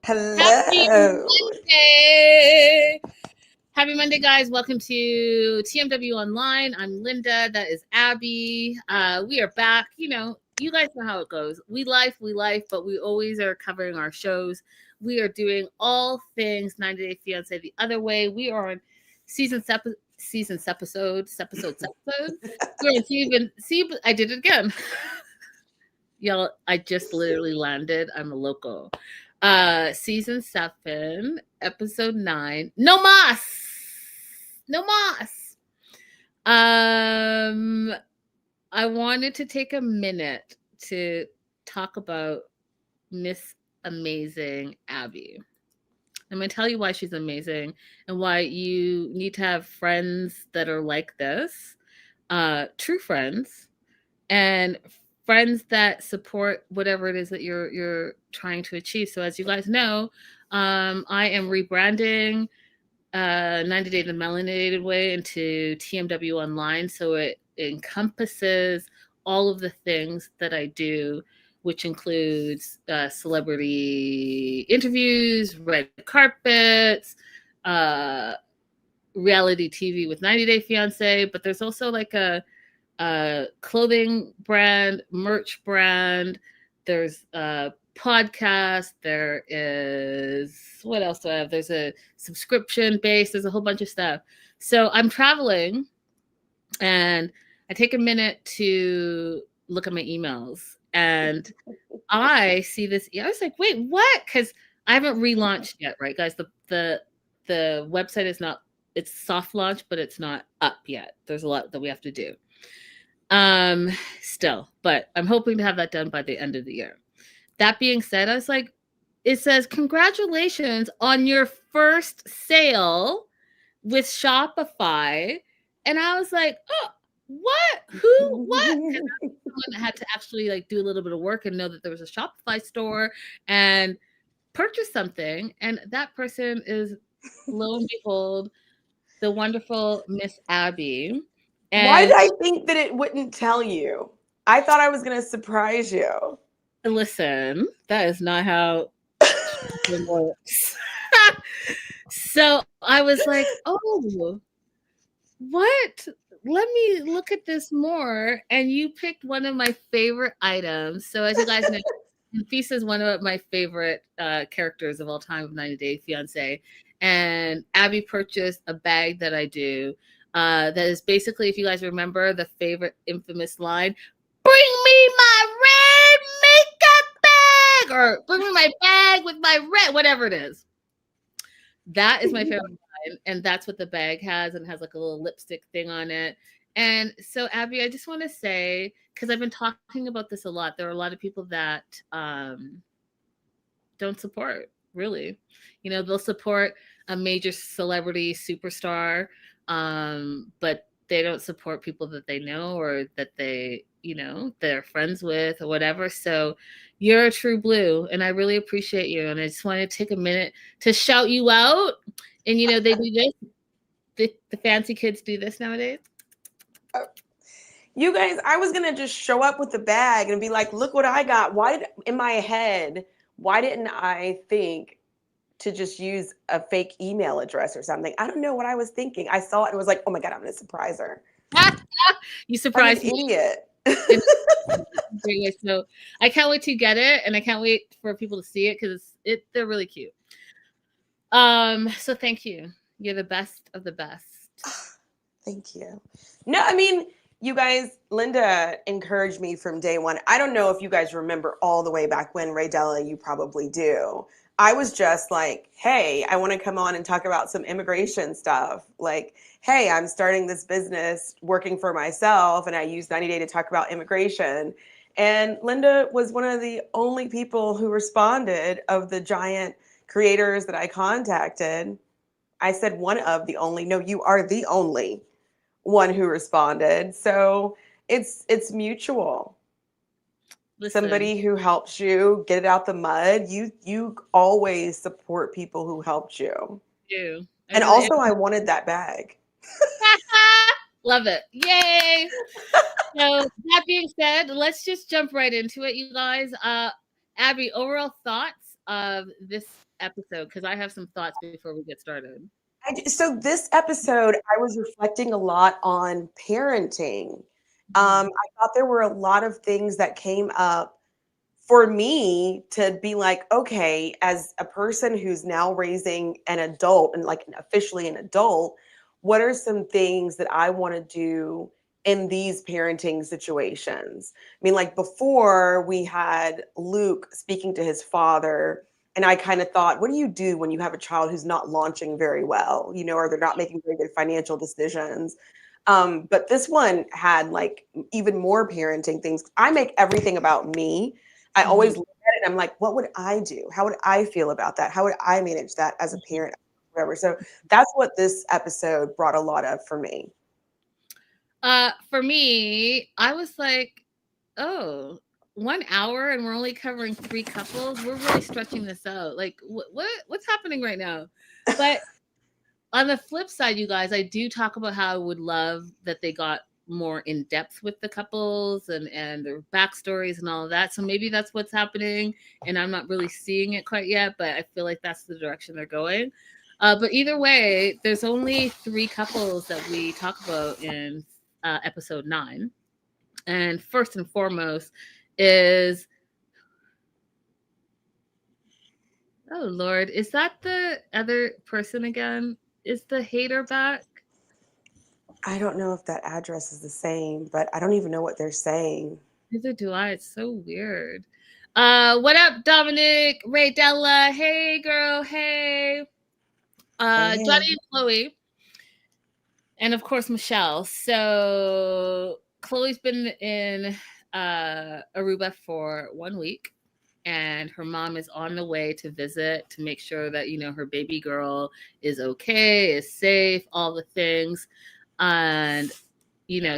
Happy Hello. Monday. Happy Monday, guys. Welcome to TMW Online. I'm Linda. That is Abby. We are back. You guys know how it goes. We life, but we always are covering our shows. We are doing all things 90 Day Fiance The Other Way. We are on episodes. We're on I did it again. Y'all, I just literally landed. I'm a loco. Season 7, episode 9. No mas. No mas. I wanted to take a minute to talk about Miss Amazing Abby. I'm going to tell you why she's amazing and why you need to have friends that are like this, true friends, and friends that support whatever it is that you're trying to achieve. So as you guys know, I am rebranding 90 Day the Melanated Way into TMW Online. So it encompasses all of the things that I do, which includes celebrity interviews, red carpets, reality TV with 90 Day Fiance. But there's also like a clothing brand, merch brand. There's a podcast. There is, what else do I have? There's a subscription base. There's a whole bunch of stuff. So I'm traveling and I take a minute to look at my emails and I see this. I was like, wait, what? Because I haven't relaunched yet, right, guys? The website is not, it's soft launch, but it's not up yet. There's a lot that we have to do. Still, but I'm hoping to have that done by the end of the year. That being said, I was like, it says, congratulations on your first sale with Shopify. And I was like, oh, what? Who? What? Because I was someone that had to actually like do a little bit of work and know that there was a Shopify store and purchase something. And that person is, lo and behold, the wonderful Miss Abby. And why did I think that it wouldn't tell you? I thought I was going to surprise you. listen, that is not how it works. So I was like, oh, what? Let me look at this more. And you picked one of my favorite items. So as you guys know, Nafisa is one of my favorite characters of all time of 90 Day Fiance. And Abby purchased a bag that I do. That is basically, if you guys remember, the favorite infamous line, bring me my red makeup bag, or bring me my bag with my red, whatever it is. That is my favorite line, and that's what the bag has, and has like a little lipstick thing on it. And so, Abby, I just want to say, because I've been talking about this a lot, there are a lot of people that don't support, really. They'll support a major celebrity superstar, but they don't support people that they know or that they're friends with or whatever. So you're a true blue, and I really appreciate you. And I just want to take a minute to shout you out. And they do this. The fancy kids do this nowadays. You guys, I was going to just show up with the bag and be like, look what I got. In my head, why didn't I think to just use a fake email address or something? I don't know what I was thinking. I saw it and was like, oh my God, I'm going to surprise her. You surprised me. I'm an idiot. So I can't wait to get it, and I can't wait for people to see it because they're really cute. So thank you. You're the best of the best. Thank you. No, I mean, you guys, Linda encouraged me from day one. I don't know if you guys remember all the way back when, Ray Della, you probably do. I was just like, hey, I want to come on and talk about some immigration stuff. Like, hey, I'm starting this business working for myself, and I use 90 Day to talk about immigration. And Linda was one of the only people who responded of the giant creators that I contacted. I said one of the only. No, you are the only one who responded. So it's mutual. Listen. Somebody who helps you get it out the mud. You always support people who helped you. You. And also, I wanted that bag. Love it. Yay. So that being said, let's just jump right into it, you guys. Abby, overall thoughts of this episode? Because I have some thoughts before we get started. So this episode, I was reflecting a lot on parenting. Mhm. I thought there were a lot of things that came up for me to be like, okay, as a person who's now raising an adult and like officially an adult, what are some things that I want to do in these parenting situations? I mean, like before we had Luke speaking to his father, and I kind of thought, what do you do when you have a child who's not launching very well, or they're not making very good financial decisions? But this one had like even more parenting things. I make everything about me. I always Mhm. look at it and I'm like, what would I do? How would I feel about that? How would I manage that as a Mhm. parent? Whatever. So that's what this episode brought a lot of for me. For me, I was like, oh, 1 hour and we're only covering 3 couples. We're really stretching this out. Like, what's happening right now? But on the flip side, you guys, I do talk about how I would love that they got more in depth with the couples and their backstories and all of that. So maybe that's what's happening, and I'm not really seeing it quite yet, but I feel like that's the direction they're going. But either way, there's only 3 couples that we talk about in episode 9, and first and foremost is, oh Lord, is that the other person again? Is the hater back? I don't know if that address is the same, but I don't even know what they're saying. Neither do I. It's so weird. What up, Dominic, Ray Della? Hey, girl. Hey. Hey, Johnny hey. and Chloe, and of course Michelle. So Chloe's been in Aruba for 1 week, and her mom is on the way to visit to make sure that her baby girl is okay, is safe, all the things, and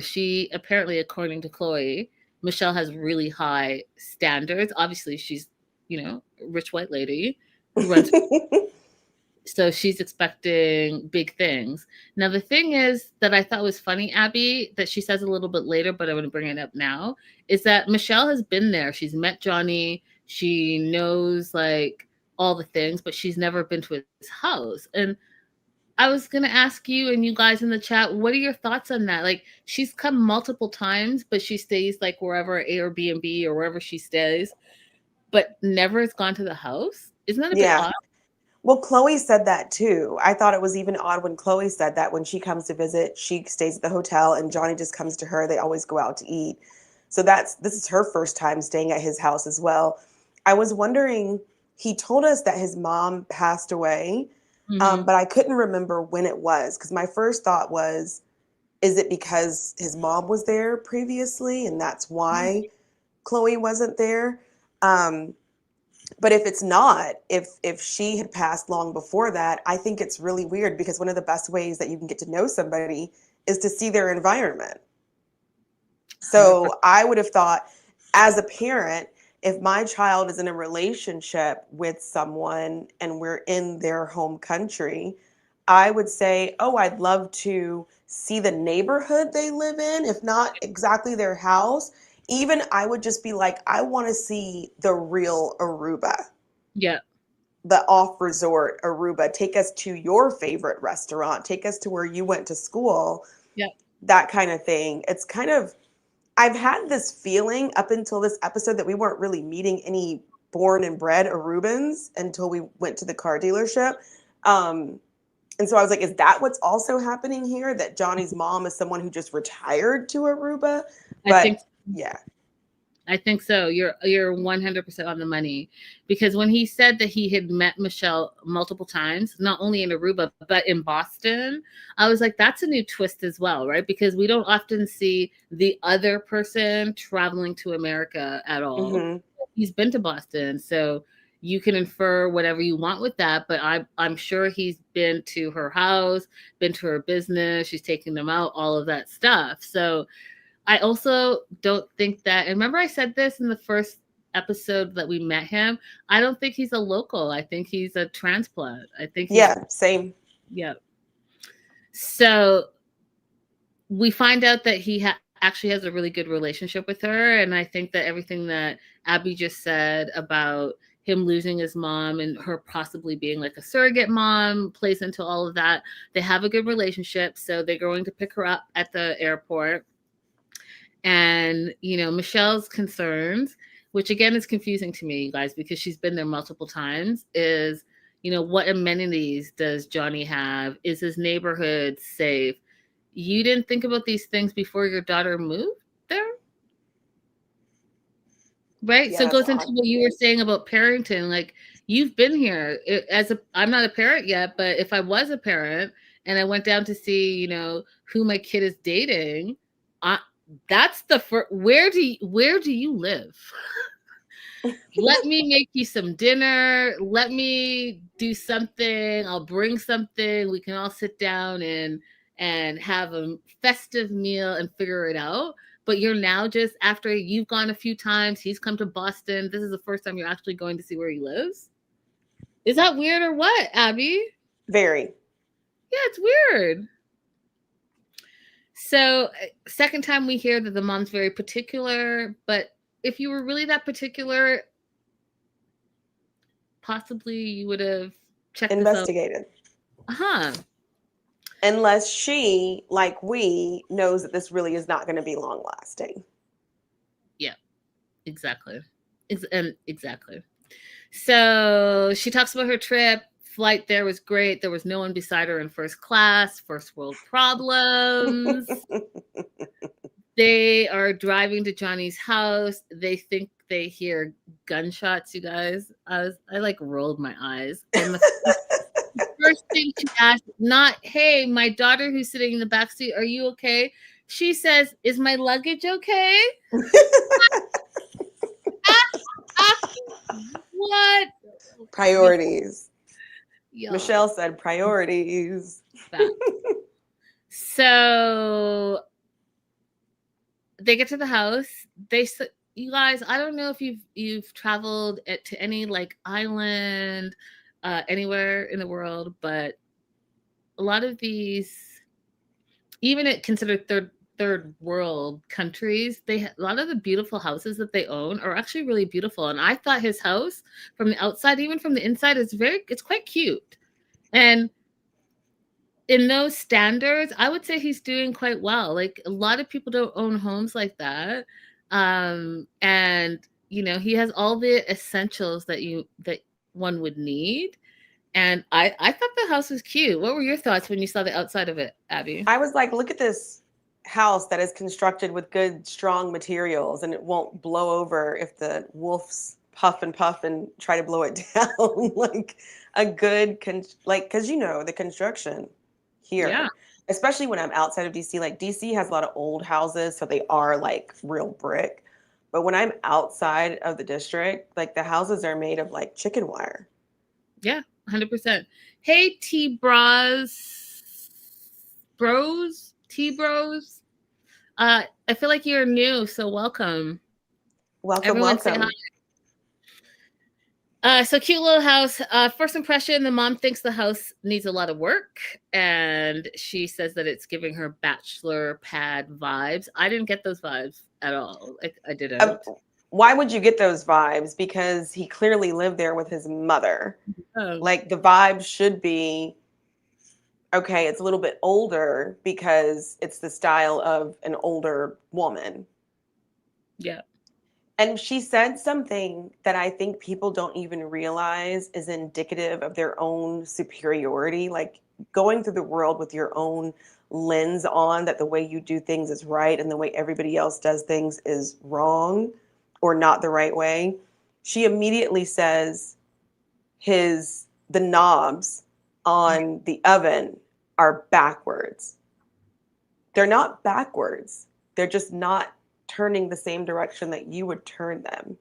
she apparently, according to Chloe, Michelle has really high standards. Obviously, she's, a rich white lady who runs. So she's expecting big things. Now, the thing is that I thought was funny, Abby, that she says a little bit later, but I want to bring it up now, is that Michelle has been there. She's met Johnny. She knows like all the things, but she's never been to his house. And I was gonna ask you and you guys in the chat, what are your thoughts on that? Like, she's come multiple times, but she stays like wherever Airbnb or wherever she stays, but never has gone to the house. Isn't that a bit Yeah. odd? Well, Chloe said that too. I thought it was even odd when Chloe said that when she comes to visit, she stays at the hotel and Johnny just comes to her. They always go out to eat. So this is her first time staying at his house as well. I was wondering, he told us that his mom passed away, Mm-hmm. but I couldn't remember when it was because my first thought was, is it because his mom was there previously and that's why Chloe wasn't there? Um, but if it's not, if she had passed long before that, I think it's really weird because one of the best ways that you can get to know somebody is to see their environment. 100%. So I would have thought, as a parent, if my child is in a relationship with someone and we're in their home country, I would say, oh, I'd love to see the neighborhood they live in, if not exactly their house. Even I would just be like, I want to see the real Aruba, Yeah. the off resort Aruba. Take us to your favorite restaurant, take us to where you went to school, Yeah. that kind of thing. It's kind of, I've had this feeling up until this episode that we weren't really meeting any born and bred Arubans until we went to the car dealership. And so I was like, is that what's also happening here? That Johnny's mom is someone who just retired to Aruba? I think But yeah. I think so. You're 100% on the money, because when he said that he had met Michelle multiple times, not only in Aruba but in Boston, I was like, that's a new twist as well, right? Because we don't often see the other person traveling to America at all. Mm-hmm. He's been to Boston, so you can infer whatever you want with that. But I'm sure he's been to her house, been to her business. She's taking them out, all of that stuff. So I also don't think that, and remember I said this in the first episode that we met him, I don't think he's a local. I think he's a transplant. I think he's, Yeah, same. yeah. So we find out that he actually has a really good relationship with her. And I think that everything that Abby just said about him losing his mom and her possibly being like a surrogate mom plays into all of that. They have a good relationship, so they're going to pick her up at the airport. And, you know, Michelle's concerns, which again is confusing to me, you guys, because she's been there multiple times, is, you know, what amenities does Johnny have? Is his neighborhood safe? You didn't think about these things before your daughter moved there? Right. Yeah, So it that's goes into odd. what you were saying about parenting. Like, you've been here I'm not a parent yet, but if I was a parent and I went down to see, you know, who my kid is dating, I, that's the first, where do you live? Let me make you some dinner. Let me do something. I'll bring something. We can all sit down and have a festive meal and figure it out. But you're now, just after you've gone a few times, he's come to Boston. This is the first time you're actually going to see where he lives. Is that weird or what, Abby? Very. Yeah, it's weird. So, second time we hear that the mom's very particular, but if you were really that particular, possibly you would have checked this out. Investigated. Uh-huh. Unless she, like we, knows that this really is not going to be long lasting. Yeah, exactly. Exactly. So she talks about her trip. Flight there was great. There was no one beside her in first class. First world problems. They are driving to Johnny's house. They think they hear gunshots, you guys. I like rolled my eyes. And the first thing she asked, not, hey, my daughter who's sitting in the backseat, are you okay? She says, is my luggage okay? What? Priorities. Yo. Michelle said priorities. So they get to the house. You guys, I don't know if you've traveled to any like island, anywhere in the world, but a lot of these, even at considered third world countries, a lot of the beautiful houses that they own are actually really beautiful. And I thought his house from the outside, even from the inside, it's quite cute. And in those standards, I would say he's doing quite well. Like, a lot of people don't own homes like that. And you know, he has all the essentials that one would need. And I thought the house was cute. What were your thoughts when you saw the outside of it, Abby? I was like, look at this house that is constructed with good, strong materials, and it won't blow over if the wolves puff and try to blow it down. Like a good, because you know, the construction here, Yeah. especially when I'm outside of DC, like DC has a lot of old houses, so they are like real brick. But when I'm outside of the district, like the houses are made of like chicken wire. Yeah, 100%. Hey, T-Bros. I feel like you're new, so welcome. Everyone say hi. So cute little house. First impression, the mom thinks the house needs a lot of work, and she says that it's giving her bachelor pad vibes. I didn't get those vibes at all. I didn't. Why would you get those vibes? Because he clearly lived there with his mother. Oh. Like the vibe should be, okay, it's a little bit older because it's the style of an older woman. Yeah. And she said something that I think people don't even realize is indicative of their own superiority, like going through the world with your own lens on that the way you do things is right and the way everybody else does things is wrong or not the right way. She immediately says the knobs on the oven are backwards. They're not backwards. They're just not turning the same direction that you would turn them.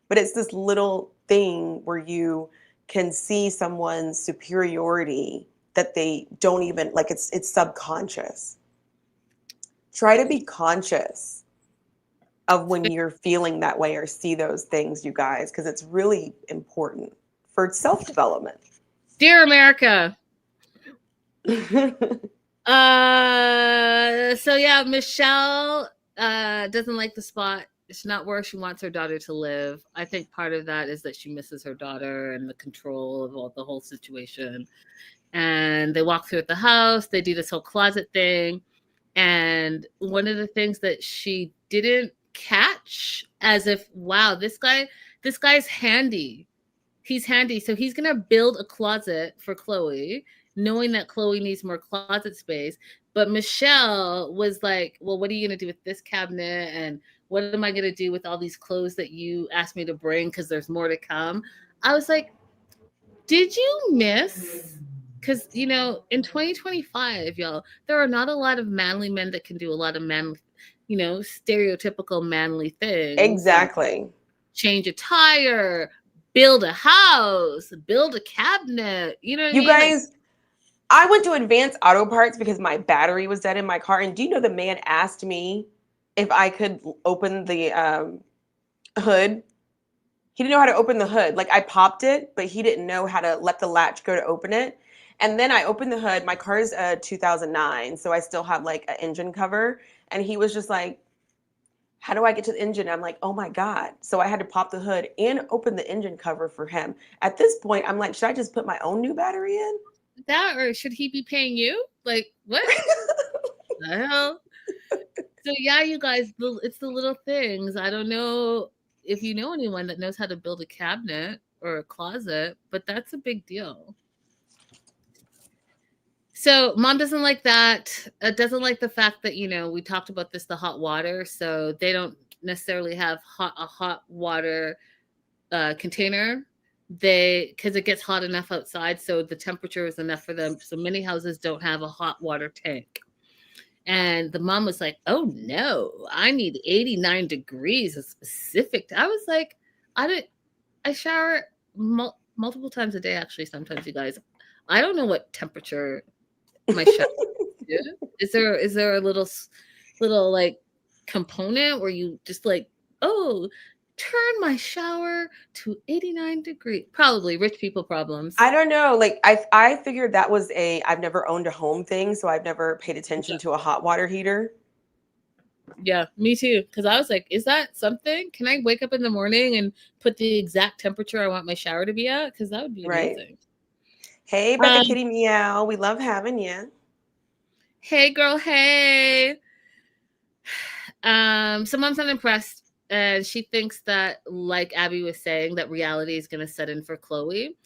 But it's this little thing where you can see someone's superiority that they don't even, like, it's subconscious. Try to be conscious of when you're feeling that way or see those things, you guys, because it's really important for self-development. Dear America. So yeah, Michelle doesn't like the spot. it's not where she wants her daughter to live. I think part of that is that she misses her daughter and the control of the whole situation. And they walk through the house, they do this whole closet thing. And one of the things that she didn't catch, as if, wow, this guy's handy. He's handy. So he's going to build a closet for Chloe, knowing that Chloe needs more closet space. But Michelle was like, well, what are you going to do with this cabinet? And what am I going to do with all these clothes that you asked me to bring? Because there's more to come. I was like, did you miss? Because, you know, in 2025, y'all, there are not a lot of manly men that can do a lot of manly, you know, stereotypical manly things. Exactly. Change a tire, build a house, build a cabinet. You know what I mean? You guys, I went to Advanced Auto Parts because my battery was dead in my car. And do you know the man asked me if I could open the hood? He didn't know how to open the hood. Like, I popped it, but he didn't know how to let the latch go to open it. And then I opened the hood. My car is a 2009, so I still have like an engine cover. And he was just like, how do I get to the engine? I'm like, oh my God. So I had to pop the hood and open the engine cover for him. At this point, I'm like, should I just put my own new battery in? That, or should he be paying you? Like, what the hell? So yeah, you guys, it's the little things. I don't know if you know anyone that knows how to build a cabinet or a closet, but that's a big deal. So mom doesn't like that. Doesn't like the fact that, you know, we talked about this, the hot water. So they don't necessarily have a hot water container. Because it gets hot enough outside, so the temperature is enough for them. So many houses don't have a hot water tank. And the mom was like, oh no, I need 89 degrees, a specific. I was like, I shower multiple times a day, actually, sometimes, you guys. I don't know what temperature my shower is. There a little like component where you just like, oh, turn my shower to 89 degrees? Probably rich people problems. I don't know. Like, I figured that was I've never owned a home thing, so I've never paid attention to a hot water heater. Yeah, me too. Because I was like, is that something? Can I wake up in the morning and put the exact temperature I want my shower to be at? Because that would be amazing. Right. Hey, Becca Kitty Meow. We love having you. Hey, girl. Hey. So mom's not impressed. And she thinks that, like Abby was saying, that reality is going to set in for Chloe.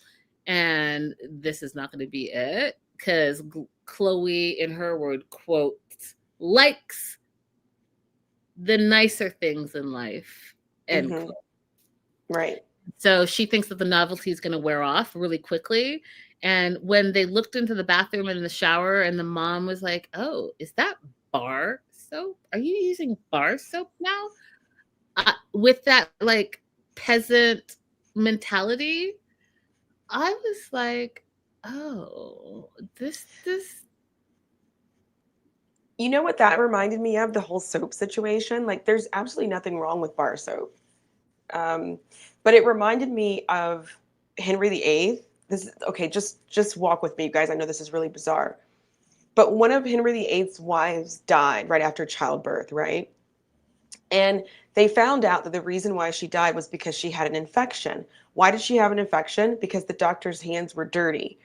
And this is not going to be it. Because Chloe, in her word, quote, likes the nicer things in life. End quote. Right. So she thinks that the novelty is going to wear off really quickly. And when they looked into the bathroom and in the shower, and the mom was like, oh, is that bar soap? Are you using bar soap now? With that like peasant mentality, I was like, oh, this. You know what that reminded me of? The whole soap situation. Like, there's absolutely nothing wrong with bar soap. But it reminded me of Henry VIII. This is okay, just walk with me, you guys. I know this is really bizarre. But one of Henry VIII's wives died right after childbirth, right? And they found out that the reason why she died was because she had an infection. Why did she have an infection? Because the doctor's hands were dirty.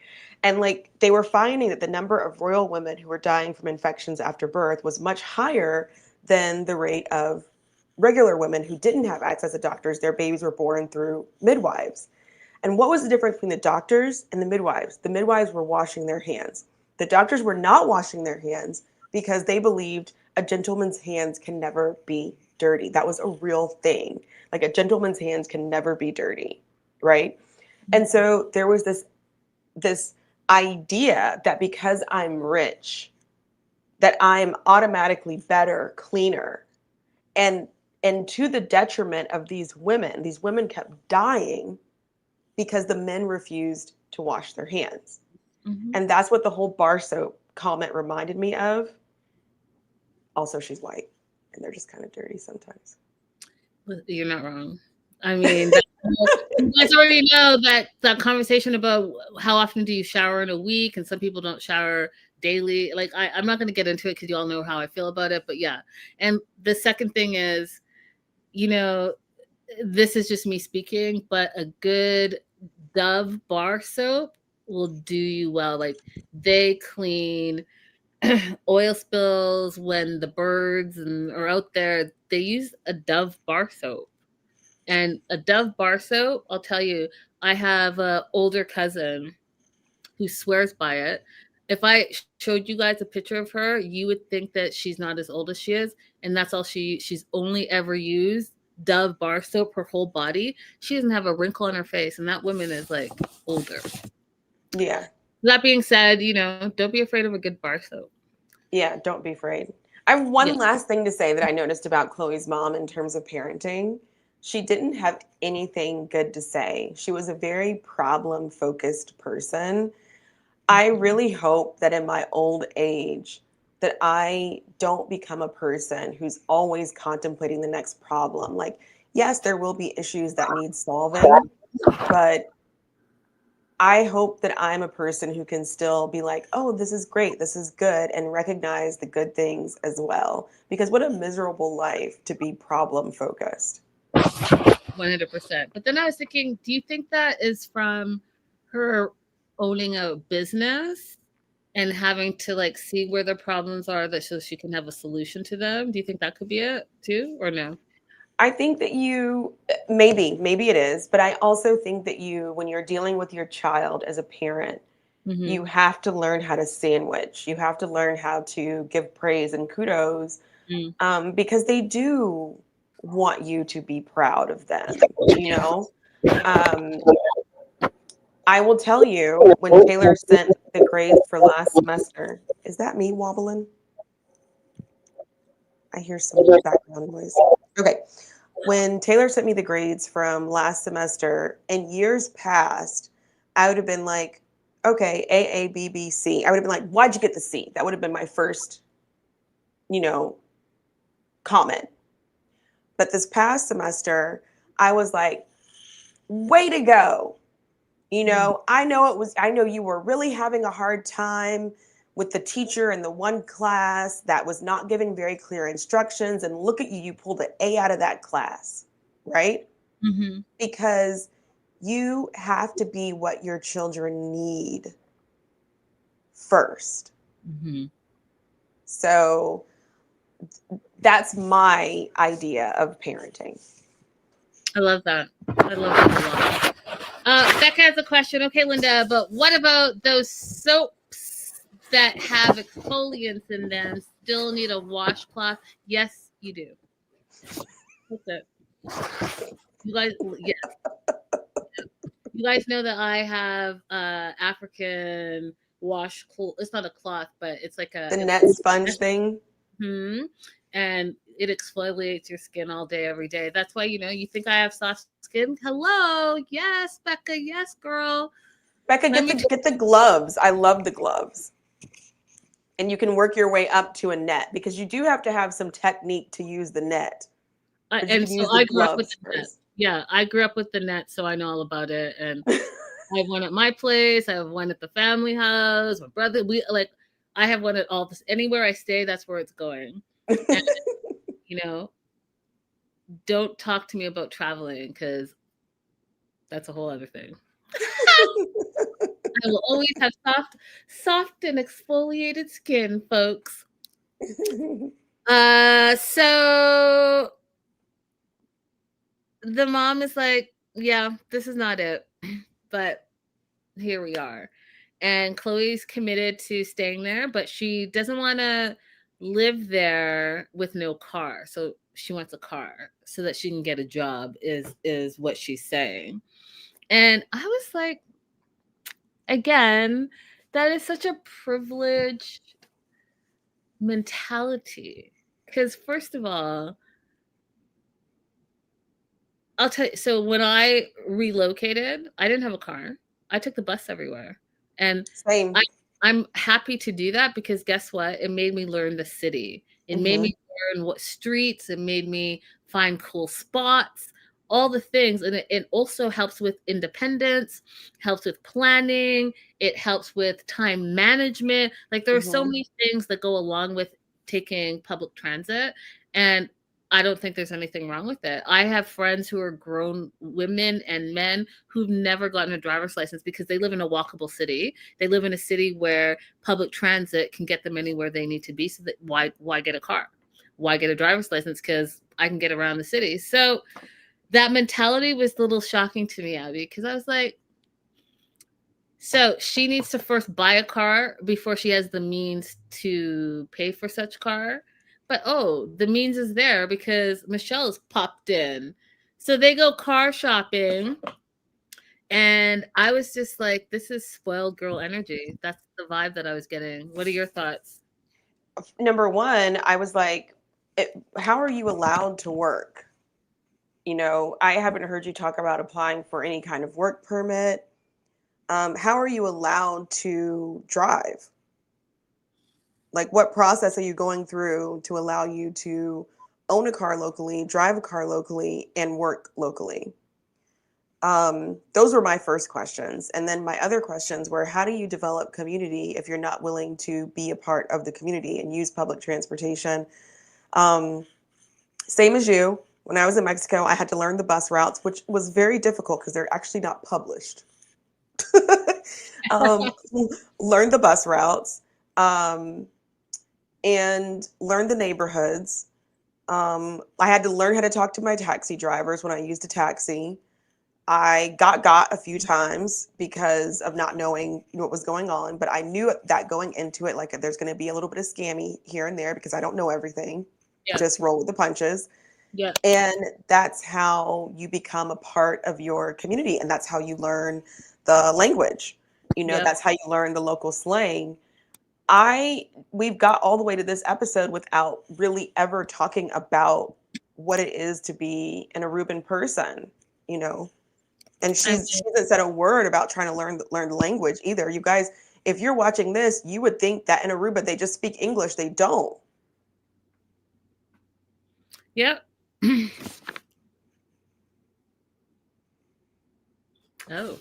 And like, they were finding that the number of royal women who were dying from infections after birth was much higher than the rate of regular women who didn't have access to doctors. Their babies were born through midwives. And what was the difference between the doctors and the midwives? The midwives were washing their hands. The doctors were not washing their hands because they believed a gentleman's hands can never be dirty. That was a real thing. Like, a gentleman's hands can never be dirty, right? And so there was this idea that because I'm rich, that I'm automatically better, cleaner. And to the detriment of these women kept dying because the men refused to wash their hands. Mm-hmm. And that's what the whole bar soap comment reminded me of. Also, she's white, and they're just kind of dirty sometimes. You're not wrong. I mean, you guys already know that conversation about how often do you shower in a week, and some people don't shower daily. Like, I'm not going to get into it because you all know how I feel about it. But yeah. And the second thing is, you know, this is just me speaking, but a good Dove bar soap will do you well. Like they clean oil spills when the birds are out there. They use a Dove bar soap. And a Dove bar soap, I'll tell you, I have an older cousin who swears by it. If I showed you guys a picture of her, you would think that she's not as old as she is, and that's all she's only ever used Dove bar soap her whole body. She doesn't have a wrinkle on her face, and that woman is like older. Yeah. That being said, don't be afraid of a good bar soap. Yeah, don't be afraid. I have one last thing to say that I noticed about Chloe's mom in terms of parenting. She didn't have anything good to say. She was a very problem-focused person. I really hope that in my old age that I don't become a person who's always contemplating the next problem. Like, yes, there will be issues that need solving, but I hope that I'm a person who can still be like, oh, this is great, this is good, and recognize the good things as well. Because what a miserable life to be problem focused. 100%. But then I was thinking, do you think that is from her owning a business and having to like see where the problems are that so she can have a solution to them? Do you think that could be it too, or no? I think that maybe it is, but I also think that when you're dealing with your child as a parent, you have to learn how to sandwich. You have to learn how to give praise and kudos because they do want you to be proud of them, you know? I will tell you when Taylor sent the grades for last semester. Is that me wobbling? I hear some background noise. Okay. When Taylor sent me the grades from last semester, in years past, I would have been like, okay, A, B, B, C. I would have been like, why'd you get the C? That would have been my first, comment. But this past semester, I was like, way to go. I know you were really having a hard time with the teacher in the one class that was not giving very clear instructions. And look at you, you pulled an A out of that class, right? Mm-hmm. Because you have to be what your children need first. Mm-hmm. So that's my idea of parenting. I love that. I love that a lot. Becca has a question. Okay, Linda, but what about those soaps that have exfoliants in them still need a washcloth? Yes, you do. That's it. You guys, yeah. You guys know that I have African washcloth. It's not a cloth, but it's like the net sponge thing. And it exfoliates your skin all day, every day. That's why, you think I have soft skin. Hello. Yes, Becca. Yes, girl. Becca, get the gloves. I love the gloves. And you can work your way up to a net because you do have to have some technique to use the net. And so I grew up with the net. Yeah, I grew up with the net, so I know all about it. And I have one at my place. I have one at the family house. My brother, I have one at all this. Anywhere I stay, that's where it's going. And, don't talk to me about traveling because that's a whole other thing. I will always have soft and exfoliated skin, folks. So the mom is like, yeah, this is not it, but here we are. And Chloe's committed to staying there, but she doesn't want to live there with no car. So she wants a car so that she can get a job is what she's saying. And I was like, again, that is such a privileged mentality. Because first of all, I'll tell you, so when I relocated, I didn't have a car. I took the bus everywhere. And Same. I'm happy to do that because guess what? It made me learn the city. It made me learn what streets. It made me find cool spots, all the things. And it also helps with independence, helps with planning. It helps with time management. Like there are so many things that go along with taking public transit. And I don't think there's anything wrong with it. I have friends who are grown women and men who've never gotten a driver's license because they live in a walkable city. They live in a city where public transit can get them anywhere they need to be. So that why get a car? Why get a driver's license? Because I can get around the city. So that mentality was a little shocking to me, Abby, because I was like, so she needs to first buy a car before she has the means to pay for such car. But oh, the means is there because Michelle's popped in. So they go car shopping. And I was just like, this is spoiled girl energy. That's the vibe that I was getting. What are your thoughts? Number one, I was like, how are you allowed to work? You know, I haven't heard you talk about applying for any kind of work permit. How are you allowed to drive? Like, what process are you going through to allow you to own a car locally, drive a car locally, and work locally? Those were my first questions. And then my other questions were, how do you develop community if you're not willing to be a part of the community and use public transportation? Same as you. When I was in Mexico, I had to learn the bus routes, which was very difficult because they're actually not published. um, Learn the bus routes, and learn the neighborhoods. I had to learn how to talk to my taxi drivers when I used a taxi. I got a few times because of not knowing what was going on, but I knew that going into it, like there's going to be a little bit of scammy here and there because I don't know everything. Yeah. Just roll with the punches. Yeah. And that's how you become a part of your community. And that's how you learn the language. You know, Yep. that's how you learn the local slang. We've got all the way to this episode without really ever talking about what it is to be an Aruban person, you know. And she hasn't said a word about trying to learn the language either. You guys, if you're watching this, you would think that in Aruba they just speak English. They don't. Yep. Oh.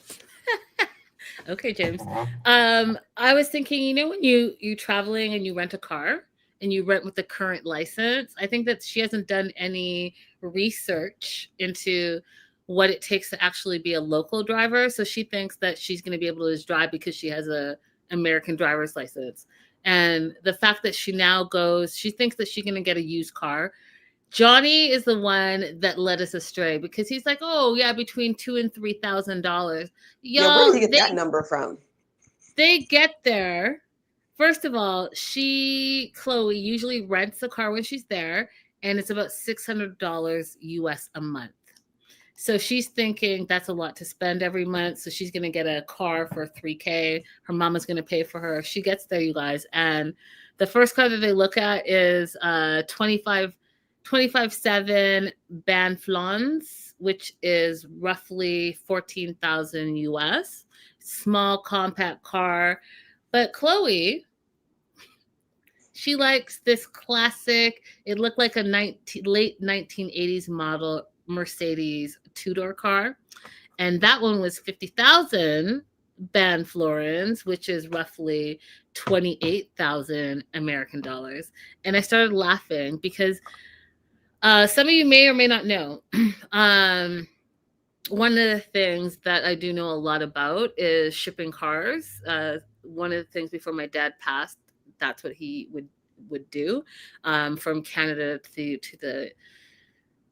Okay, James. I was thinking, you know, when you're traveling and you rent a car and you rent with the current license, I think that she hasn't done any research into what it takes to actually be a local driver. So she thinks that she's going to be able to just drive because she has a American driver's license. And the fact that she now goes, she thinks that she's going to get a used car. Johnny is the one that led us astray because he's like, oh yeah, between $2,000 and $3,000. Yeah, where Y'all, did he get that number from? they get there. First of all, Chloe usually rents the car when she's there, and it's about $600 US a month. So she's thinking that's a lot to spend every month. So she's going to get a car for $3K. Her mama's going to pay for her. She gets there, you guys. And the first car that they look at is 25.7 Banflons, which is roughly 14,000 US. Small compact car. But Chloe, she likes this classic, it looked like a late 1980s model Mercedes two-door car. And that one was 50,000 Banflorins, which is roughly 28,000 American dollars. And I started laughing because some of you may or may not know. One of the things that I do know a lot about is shipping cars. One of the things before my dad passed, that's what he would do, from Canada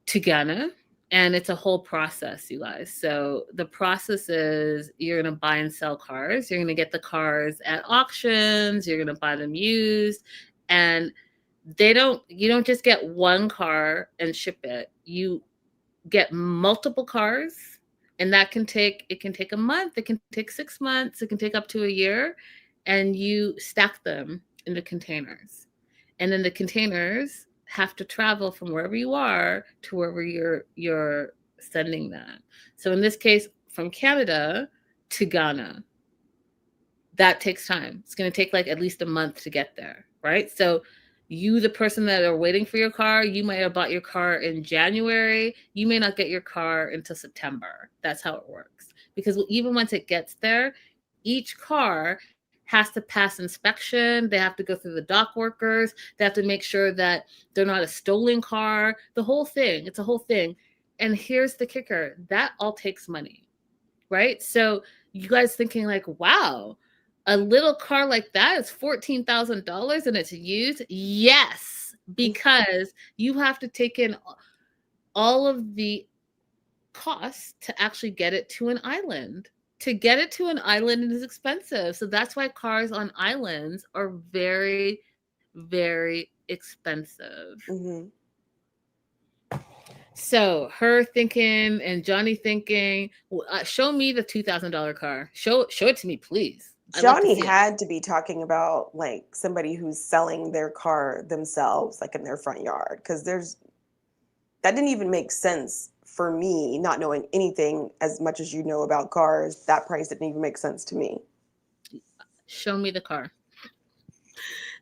to Ghana. And it's a whole process, you guys. So the process is you're going to buy and sell cars. You're going to get the cars at auctions. You're going to buy them used. And you don't just get one car and ship it. You get multiple cars, and it can take a month. It can take 6 months. It can take up to a year. And you stack them into containers. And then the containers have to travel from wherever you are to wherever you're sending them. So in this case, from Canada to Ghana, that takes time. It's going to take like at least a month to get there, right? So you, the person that are waiting for your car, you might have bought your car in January. You may not get your car until September. That's how it works. Because even once it gets there, each car has to pass inspection. They have to go through the dock workers. They have to make sure that they're not a stolen car. The whole thing. It's a whole thing. And here's the kicker. That all takes money, right? So you guys thinking like, wow, a little car like that is $14,000 and it's used? Yes, because you have to take in all of the costs to actually get it to an island. To get it to an island is expensive. So that's why cars on islands are very, very expensive. Mm-hmm. So her thinking and Johnny thinking, show me the $2,000 car. Show it to me, please. Johnny had to be talking about like somebody who's selling their car themselves, like in their front yard, because that didn't even make sense for me, not knowing anything as much as you know about cars. That price didn't even make sense to me. Show me the car.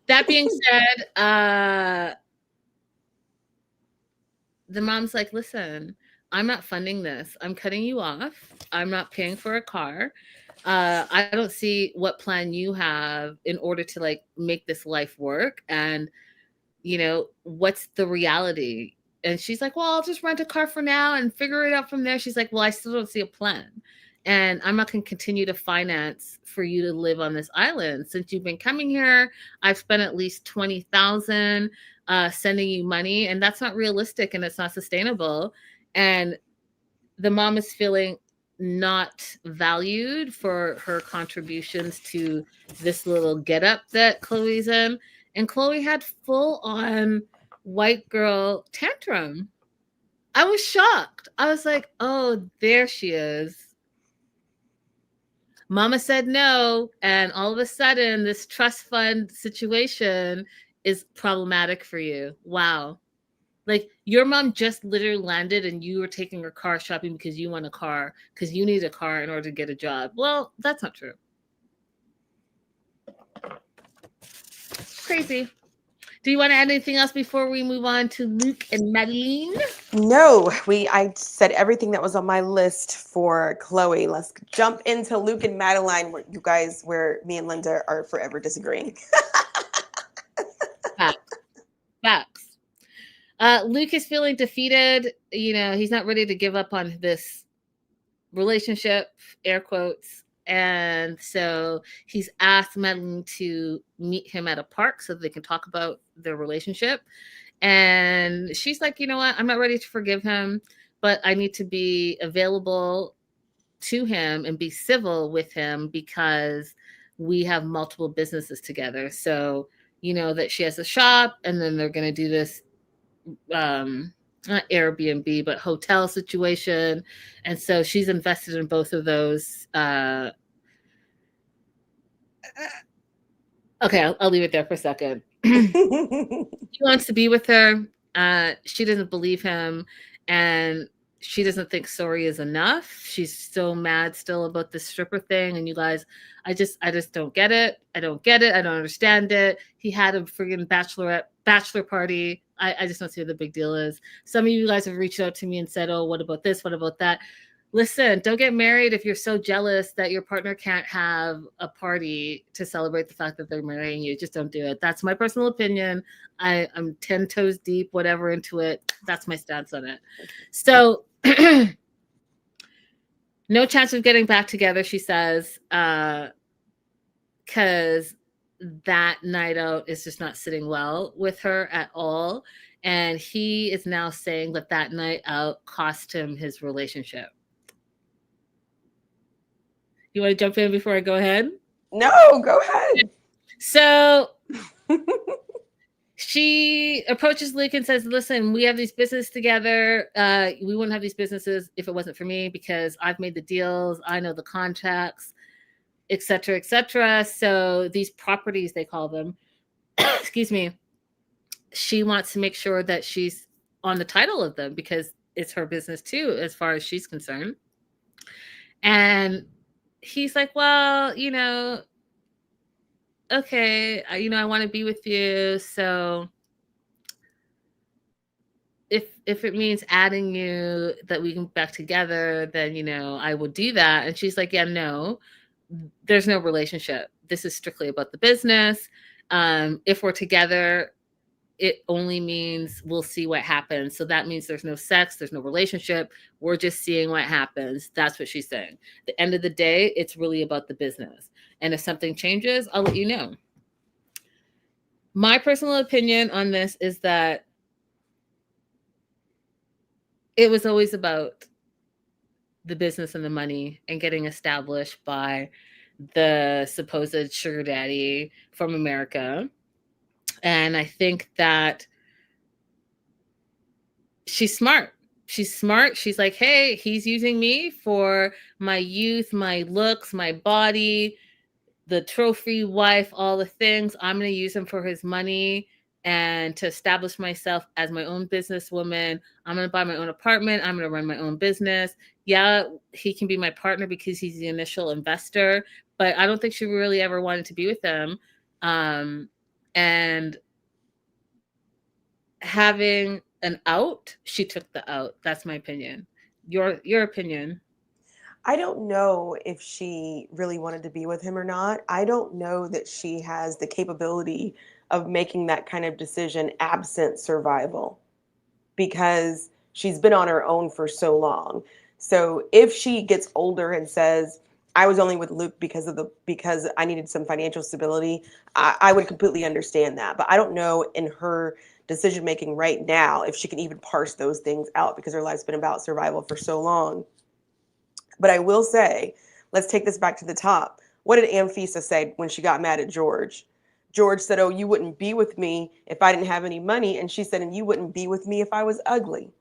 That being said, the mom's like, listen, I'm not funding this. I'm cutting you off. I'm not paying for a car. I don't see what plan you have in order to like make this life work. And, you know, what's the reality? And she's like, well, I'll just rent a car for now and figure it out from there. She's like, well, I still don't see a plan. And I'm not going to continue to finance for you to live on this island. Since you've been coming here, I've spent at least $20,000 sending you money, and that's not realistic and it's not sustainable. And the mom is feeling not valued for her contributions to this little get up that Chloe's in. And Chloe had full on white girl tantrum. I was shocked. I was like, oh, there she is. Mama said no, and all of a sudden this trust fund situation is problematic for you. Wow. Like your mom just literally landed and you were taking her car shopping because you want a car, because you need a car in order to get a job. Well, that's not true. Crazy. Do you want to add anything else before we move on to Luke and Madeline? No, I said everything that was on my list for Chloe. Let's jump into Luke and Madeline, where me and Linda are forever disagreeing. Facts. Luke is feeling defeated. You know, he's not ready to give up on this relationship, air quotes. And so he's asked Madeline to meet him at a park so they can talk about their relationship. And she's like, you know what? I'm not ready to forgive him, but I need to be available to him and be civil with him because we have multiple businesses together. So, you know, that she has a shop and then they're going to do this not Airbnb, but hotel situation. And so she's invested in both of those. Okay, I'll leave it there for a second. He wants to be with her. She doesn't believe him. And she doesn't think sorry is enough. She's so mad still about this stripper thing. And you guys, I just don't get it. I don't get it. I don't understand it. He had a friggin' bachelor party. I just don't see what the big deal is. Some of you guys have reached out to me and said, oh, what about this? What about that? Listen, don't get married if you're so jealous that your partner can't have a party to celebrate the fact that they're marrying you. Just don't do it. That's my personal opinion. I'm 10 toes deep, whatever, into it. That's my stance on it. So no chance of getting back together, she says, because that night out is just not sitting well with her at all. And he is now saying that night out cost him his relationship. You want to jump in before I go ahead? No, go ahead. So she approaches Luke and says, listen, we have these businesses together. We wouldn't have these businesses if it wasn't for me because I've made the deals. I know the contracts, et cetera, et cetera. So these properties, they call them, excuse me, she wants to make sure that she's on the title of them because it's her business too, as far as she's concerned. And he's like, well, you know, okay, I want to be with you. So if it means adding you that we can back together, then, I would do that. And she's like, yeah, no, there's no relationship. this is strictly about the business. If we're together, it only means we'll see what happens. So that means there's no sex, there's no relationship. We're just seeing what happens. That's what she's saying. At the end of the day, it's really about the business. And if something changes, I'll let you know. My personal opinion on this is that it was always about the business and the money and getting established by the supposed sugar daddy from America. And I think that she's smart. She's smart. She's like, hey, he's using me for my youth, my looks, my body, the trophy wife, all the things. I'm going to use him for his money and to establish myself as my own businesswoman. I'm going to buy my own apartment. I'm going to run my own business. Yeah, he can be my partner because he's the initial investor, but I don't think she really ever wanted to be with him. And having an out, she took the out. That's my opinion. Your opinion? I don't know if she really wanted to be with him or not. I don't know that she has the capability of making that kind of decision absent survival, because she's been on her own for so long. So if she gets older and says, I was only with Luke because I needed some financial stability, I would completely understand that. But I don't know in her decision making right now if she can even parse those things out, because her life's been about survival for so long. But I will say, let's take this back to the top. What did Amphisa say when she got mad at George? George said, oh, you wouldn't be with me if I didn't have any money. And she said, and you wouldn't be with me if I was ugly.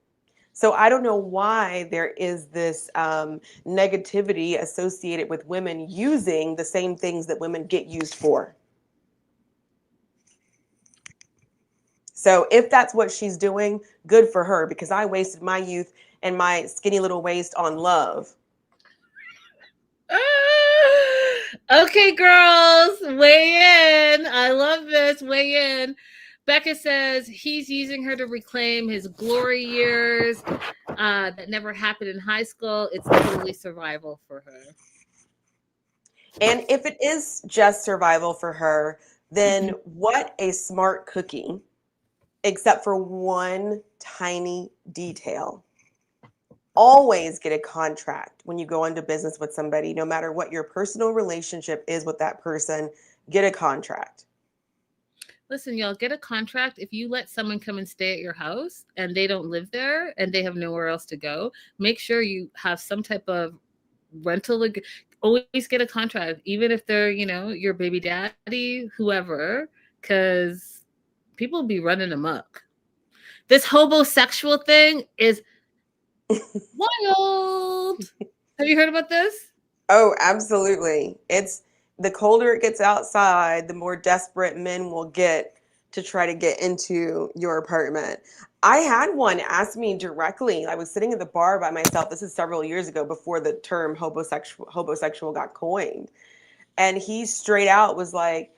So I don't know why there is this negativity associated with women using the same things that women get used for. So if that's what she's doing, good for her, because I wasted my youth and my skinny little waist on love. Okay, girls, weigh in. I love this. Weigh in. Becca says he's using her to reclaim his glory years that never happened in high school. It's totally survival for her. And if it is just survival for her, then what a smart cookie, except for one tiny detail. Always get a contract when you go into business with somebody, no matter what your personal relationship is with that person, get a contract. Listen, y'all, get a contract. If you let someone come and stay at your house and they don't live there and they have nowhere else to go, make sure you have some type of rental. Always get a contract, even if they're, your baby daddy, whoever, because people be running amok. This homosexual thing is wild. Have you heard about this? Oh, absolutely. It's the colder it gets outside, the more desperate men will get to try to get into your apartment. I had one ask me directly. I was sitting at the bar by myself. This is several years ago, before the term homosexual got coined. And he straight out was like,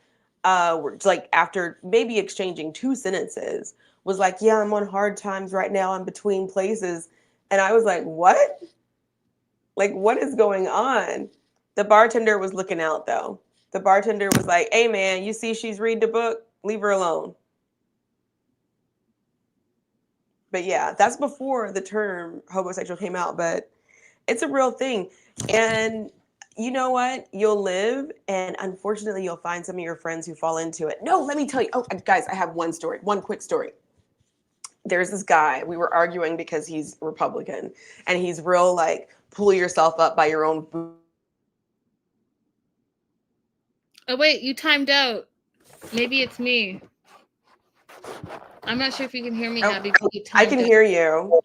after maybe exchanging 2 sentences, was like, yeah, I'm on hard times right now. I'm between places. And I was like, what? Like, what is going on? The bartender was looking out, though. The bartender was like, hey, man, you see she's reading the book? Leave her alone. But yeah, that's before the term homosexual came out, but it's a real thing. And you know what? You'll live, and unfortunately, you'll find some of your friends who fall into it. No, let me tell you. Oh, guys, I have one quick story. There's this guy, we were arguing because he's Republican, and he's real like, pull yourself up by your own boot. Oh, wait, you timed out. Maybe it's me. I'm not sure if you can hear me, Abby. I can hear you.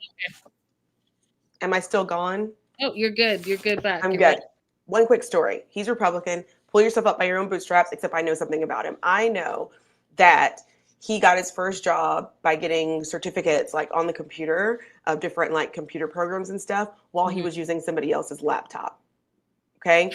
Am I still gone? Oh, you're good. You're good back. I'm good. One quick story. He's Republican. Pull yourself up by your own bootstraps, except I know something about him. I know that he got his first job by getting certificates like on the computer of different like computer programs and stuff while he was using somebody else's laptop. Okay.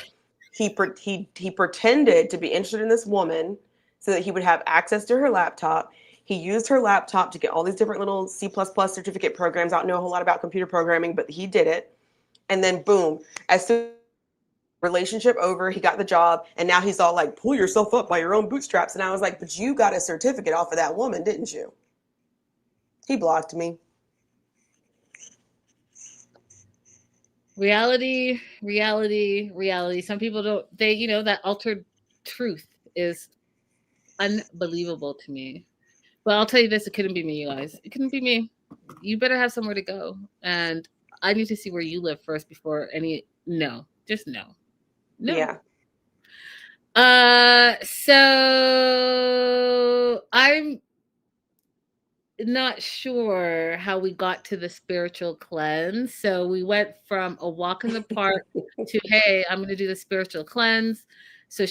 He pretended to be interested in this woman so that he would have access to her laptop. He used her laptop to get all these different little C++ certificate programs. I don't know a whole lot about computer programming, but he did it. And then boom, as soon Relationship over. He got the job, and now he's all like, pull yourself up by your own bootstraps. And I was like, but you got a certificate off of that woman, didn't you? He blocked me. Reality. Some people don't, that altered truth is unbelievable to me. But I'll tell you this, it couldn't be me, you guys. It couldn't be me. You better have somewhere to go. And I need to see where you live first before just no. No. Yeah. So I'm not sure how we got to the spiritual cleanse. So we went from a walk in the park to, hey, I'm going to do the spiritual cleanse. So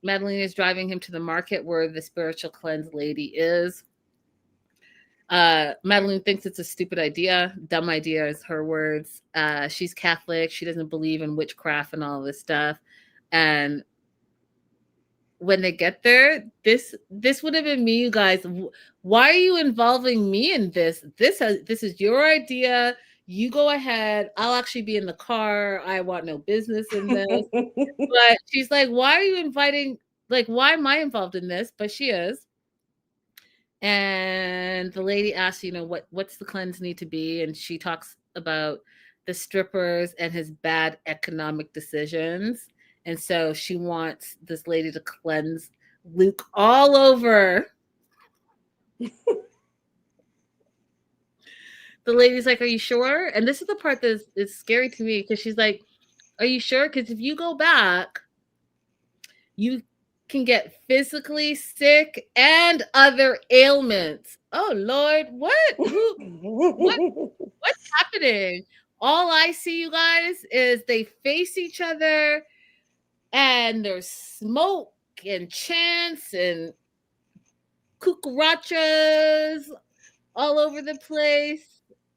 Madeline is driving him to the market where the spiritual cleanse lady is. Madeline thinks it's a stupid idea. Dumb idea is her words. She's Catholic. She doesn't believe in witchcraft and all this stuff. And when they get there, this would have been me, you guys. Why are you involving me in this? This is your idea. You go ahead. I'll actually be in the car. I want no business in this. But she's like, why are you inviting? Like, why am I involved in this? But she is. And the lady asks, what's the cleanse need to be? And she talks about the strippers and his bad economic decisions. And so she wants this lady to cleanse Luke all over. The lady's like, are you sure? And this is the part that is scary to me, because she's like, are you sure? Because if you go back, you can get physically sick and other ailments. Oh Lord, what's happening? All I see, you guys, is they face each other and there's smoke and chants and cucarachas all over the place.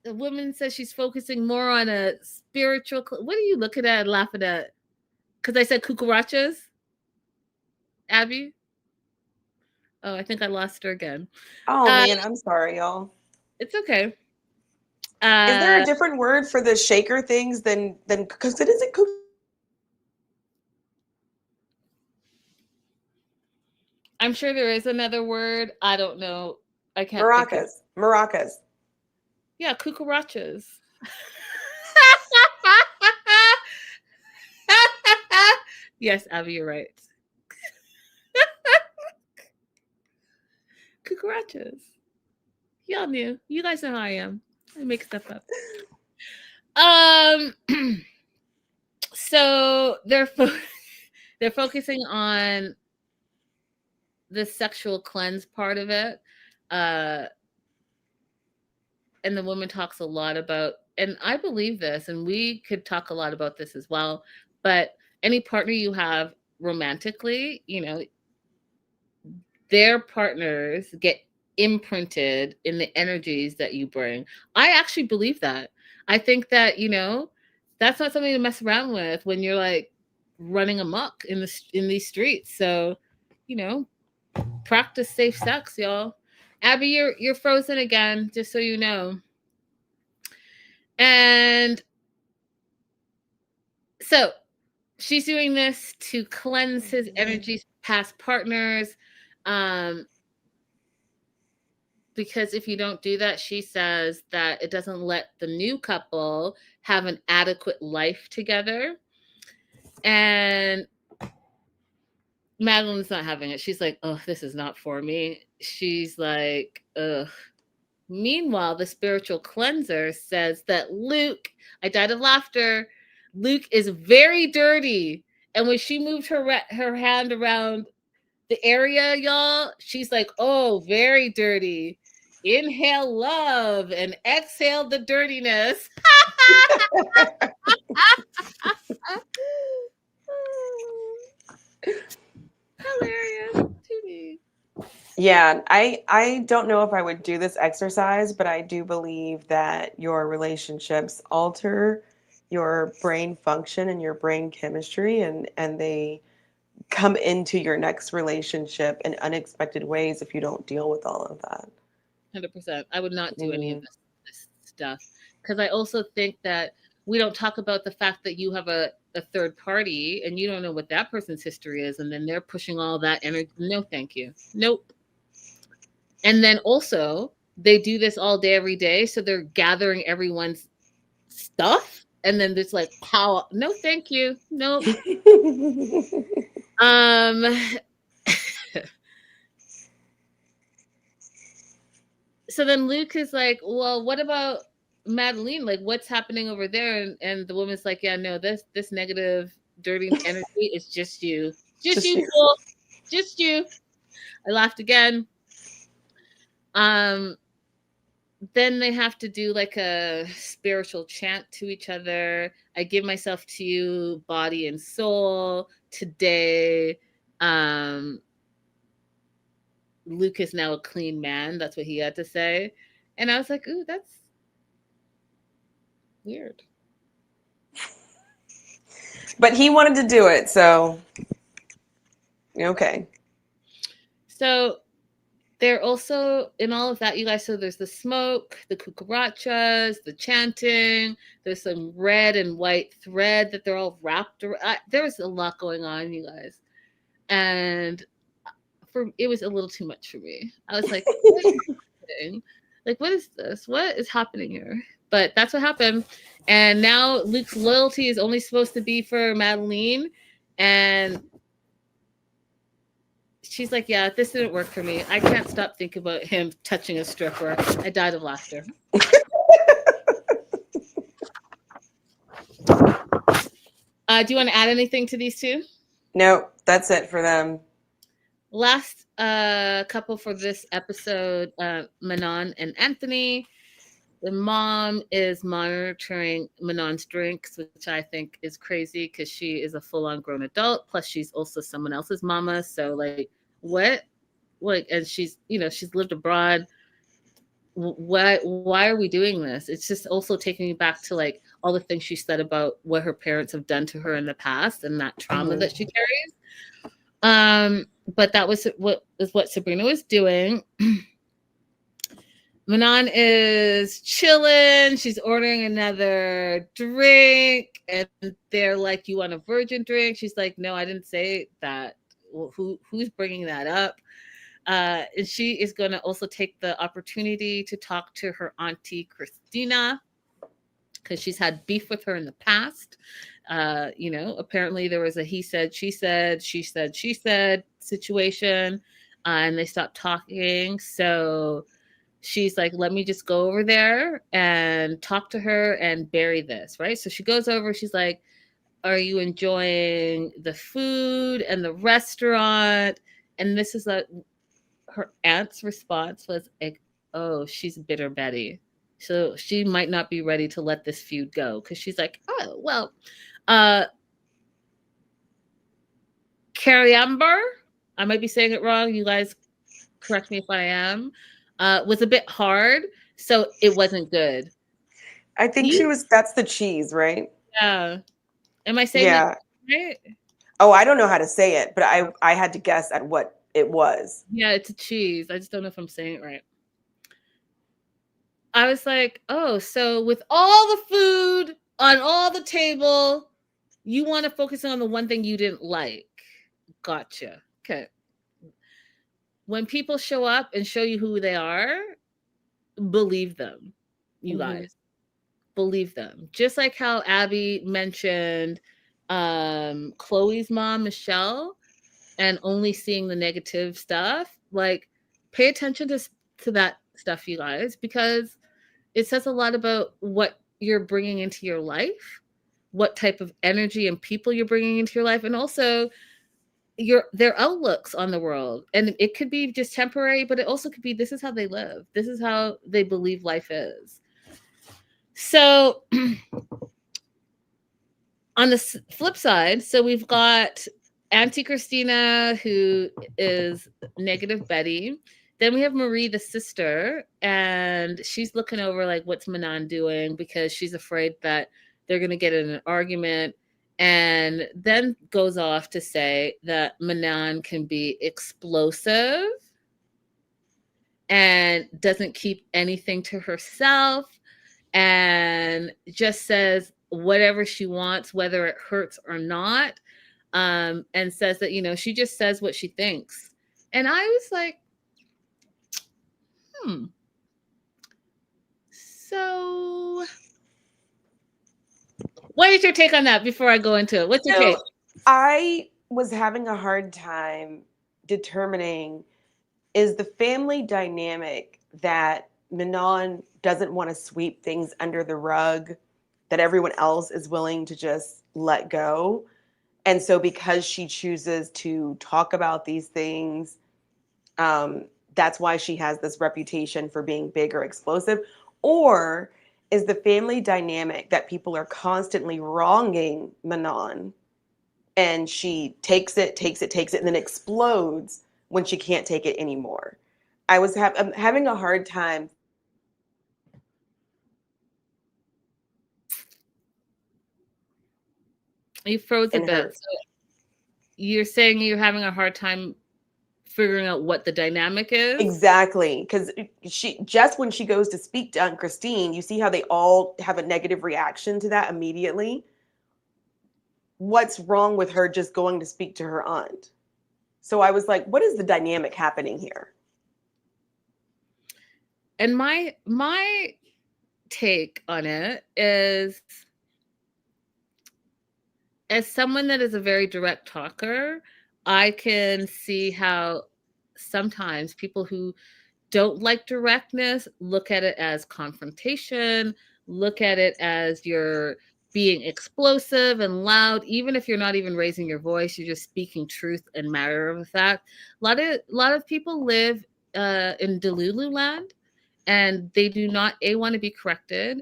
The woman says she's focusing more on a spiritual. What are you looking at and laughing at? Because I said cucarachas? Abby? Oh, I think I lost her again. Oh man, I'm sorry, y'all. It's okay. Is there a different word for the shaker things than because it isn't I'm sure there is another word. I don't know. I can't. Maracas. Yeah, cucarachas. Yes, Abby, you're right. Cucarachas. Y'all knew. You guys know how I am. I make stuff up. So they're focusing on the sexual cleanse part of it. And the woman talks a lot about, and I believe this, and we could talk a lot about this as well, but any partner you have romantically, their partners get imprinted in the energies that you bring. I actually believe that. I think that, that's not something to mess around with when you're like running amok in these streets. So, practice safe sex, y'all. Abby, you're frozen again, just so you know. And so she's doing this to cleanse his energies, past partners. Because if you don't do that, she says that it doesn't let the new couple have an adequate life together. And Madeline's not having it. She's like, oh, this is not for me. She's like, ugh. Meanwhile, the spiritual cleanser says that Luke, I died of laughter, Luke is very dirty. And when she moved her hand around the area, y'all, she's like, oh, very dirty. Inhale love and exhale the dirtiness. Hilarious to me. Yeah, I don't know if I would do this exercise, but I do believe that your relationships alter your brain function and your brain chemistry, and they come into your next relationship in unexpected ways if you don't deal with all of that. 100%. I would not do any of this stuff, because I also think that we don't talk about the fact that you have a third party and you don't know what that person's history is, and then they're pushing all that energy. No, thank you. Nope. And then also they do this all day, every day. So they're gathering everyone's stuff. And then there's like power. No, thank you. Nope. Um, so then Luke is like, well, what about Madeline? Like, what's happening over there? And the woman's like, yeah, no, this negative, dirty energy is just you. Just you, Paul. Just you. I laughed again. Then they have to do like a spiritual chant to each other. I give myself to you, body and soul. Today, Luke is now a clean man. That's what he had to say. And I was like, ooh, that's weird. But he wanted to do it, so okay. So they're also in all of that, you guys. So there's the smoke, the cucarachas, the chanting. There's some red and white thread that they're all wrapped around. There was a lot going on, you guys. And it was a little too much for me. I was like, what is happening? Like, what is this? What is happening here? But that's what happened. And now Luke's loyalty is only supposed to be for Madeline. And she's like, yeah, this didn't work for me. I can't stop thinking about him touching a stripper. I died of laughter. Do you want to add anything to these two? No, that's it for them. Last couple for this episode, Manon and Anthony. The mom is monitoring Manon's drinks, which I think is crazy because she is a full-on grown adult. Plus, she's also someone else's mama. So, like, what? Like, and she's lived abroad. Why are we doing this? It's just also taking me back to like all the things she said about what her parents have done to her in the past and that trauma that she carries. But that was what Sabrina was doing. Manon is chilling. She's ordering another drink, and they're like, "You want a virgin drink?" She's like, "No, I didn't say that. Well, who's bringing that up?" And she is going to also take the opportunity to talk to her auntie Christina because she's had beef with her in the past. Apparently there was a he said, she said situation, and they stopped talking. So she's like, let me just go over there and talk to her and bury this, right? So she goes over, she's like, are you enjoying the food and the restaurant? And this is her aunt's response was like, oh, she's bitter Betty. So she might not be ready to let this feud go because she's like, oh, well, Carrie Amber, I might be saying it wrong. You guys correct me if I am, was a bit hard. So it wasn't good. I think that's the cheese, right? Yeah. Am I saying that right? Oh, I don't know how to say it, but I had to guess at what it was. Yeah, it's a cheese. I just don't know if I'm saying it right. I was like, oh, so with all the food on all the table, you want to focus on the one thing you didn't like. Gotcha. Okay. When people show up and show you who they are, believe them, you guys. Believe them. Just like how Abby mentioned Chloe's mom, Michelle, and only seeing the negative stuff. Like, pay attention to that stuff, you guys, because it says a lot about what you're bringing into your life, what type of energy and people you're bringing into your life, and also their outlooks on the world. And it could be just temporary, but it also could be this is how they live. This is how they believe life is. So on the flip side, so we've got Auntie Christina, who is negative Betty. Then we have Marie, the sister, and she's looking over like, what's Manon doing? Because she's afraid that they're going to get in an argument. And then goes off to say that Manon can be explosive and doesn't keep anything to herself, and just says whatever she wants, whether it hurts or not, and says that, she just says what she thinks. And I was like, so what is your take on that before I go into it? What's your take? I was having a hard time determining, is the family dynamic that Manon doesn't want to sweep things under the rug, that everyone else is willing to just let go? And so because she chooses to talk about these things, that's why she has this reputation for being big or explosive? Or is the family dynamic that people are constantly wronging Manon, and she takes it, and then explodes when she can't take it anymore? I'm having a hard time. You froze a bit. So you're saying you're having a hard time figuring out what the dynamic is? Exactly. Because just when she goes to speak to Aunt Christine, you see how they all have a negative reaction to that immediately. What's wrong with her just going to speak to her aunt? So I was like, what is the dynamic happening here? And my take on it is, as someone that is a very direct talker, I can see how sometimes people who don't like directness look at it as confrontation, look at it as you're being explosive and loud, even if you're not even raising your voice, you're just speaking truth and matter of fact. A lot of people live in Delulu land, and they do not want to be corrected.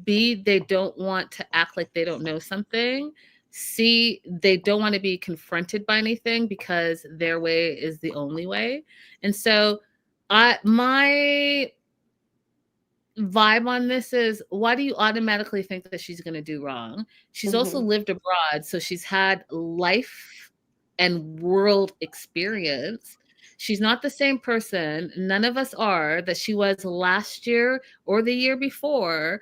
B, they don't want to act like they don't know something. C, they don't want to be confronted by anything because their way is the only way. And so my vibe on this is, why do you automatically think that she's going to do wrong? She's also lived abroad, so she's had life and world experience. She's not the same person, none of us are, that she was last year or the year before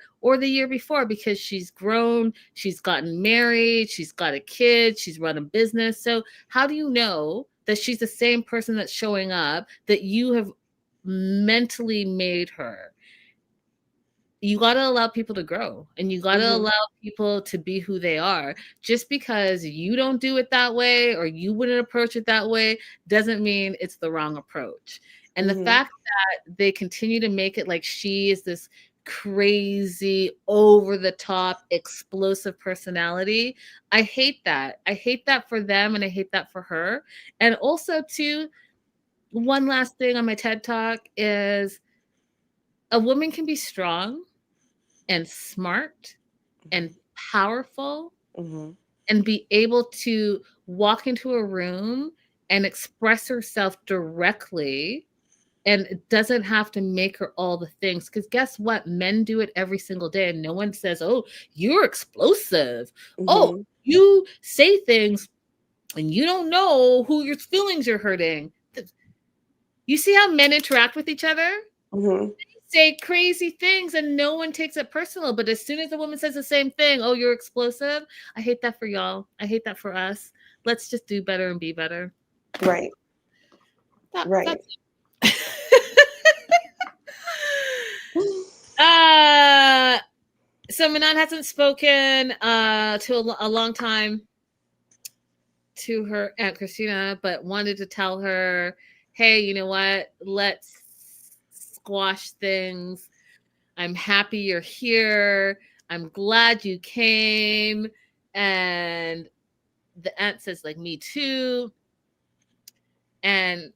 because she's grown, she's gotten married, she's got a kid, she's run a business. So how do you know that she's the same person that's showing up that you have mentally made her? You got to allow people to grow, and you got to allow people to be who they are. Just because you don't do it that way or you wouldn't approach it that way doesn't mean it's the wrong approach. And the fact that they continue to make it like she is this crazy, over the top, explosive personality, I hate that. I hate that for them, and I hate that for her. And also, too, one last thing on my TED Talk is, a woman can be strong and smart and powerful and be able to walk into a room and express herself directly, and it doesn't have to make her all the things. Because guess what? Men do it every single day, and no one says, oh, you're explosive. Oh, you say things and you don't know who your feelings you're hurting. You see how men interact with each other? They say crazy things and no one takes it personal. But as soon as a woman says the same thing, oh, you're explosive. I hate that for y'all. I hate that for us. Let's just do better and be better. Right. Right. So Manon hasn't spoken to a long time to her Aunt Christina, but wanted to tell her, hey, you know what? Let's squash things. I'm happy you're here. I'm glad you came. And the aunt says, like, me too. And,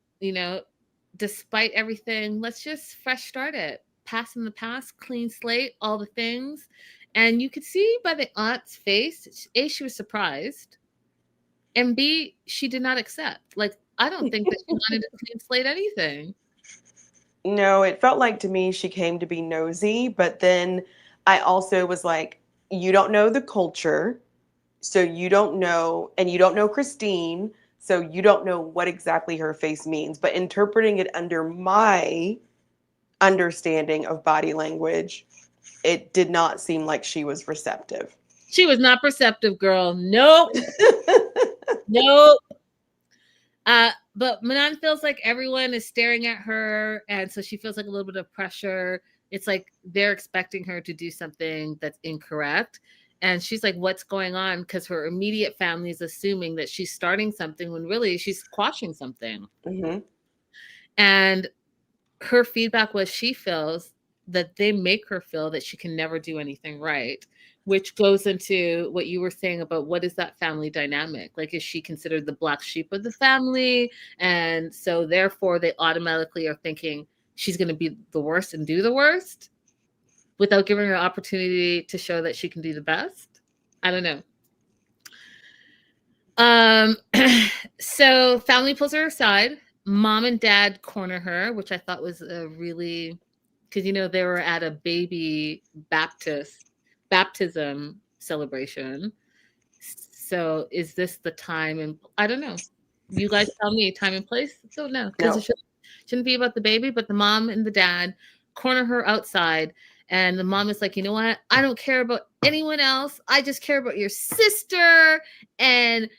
despite everything, let's just fresh start it. Past in the past, clean slate, all the things. And you could see by the aunt's face, A, she was surprised. And B, she did not accept. Like, I don't think that she wanted to clean slate anything. No, it felt like to me she came to be nosy, but then I also was like, you don't know the culture, so you don't know, and you don't know Christine, so you don't know what exactly her face means. But interpreting it under my understanding of body language, it did not seem like she was receptive. She was not perceptive, girl. Nope. Nope. But Manon feels like everyone is staring at her, and so she feels like a little bit of pressure. It's like they're expecting her to do something that's incorrect. And she's like, what's going on? Because her immediate family is assuming that she's starting something when really she's quashing something. Mm-hmm. And her feedback was she feels that they make her feel that she can never do anything right, which goes into what you were saying about what is that family dynamic? Like, is she considered the black sheep of the family? And so therefore they automatically are thinking she's going to be the worst and do the worst without giving her an opportunity to show that she can do the best. I don't know. So family pulls her aside. Mom and dad corner her, which I thought was a really, because they were at a baby baptism celebration. So is this the time? And I don't know. You guys tell me time and place. Don't know, because it shouldn't be about the baby, but the mom and the dad corner her outside. And the mom is like, you know what? I don't care about anyone else. I just care about your sister. And,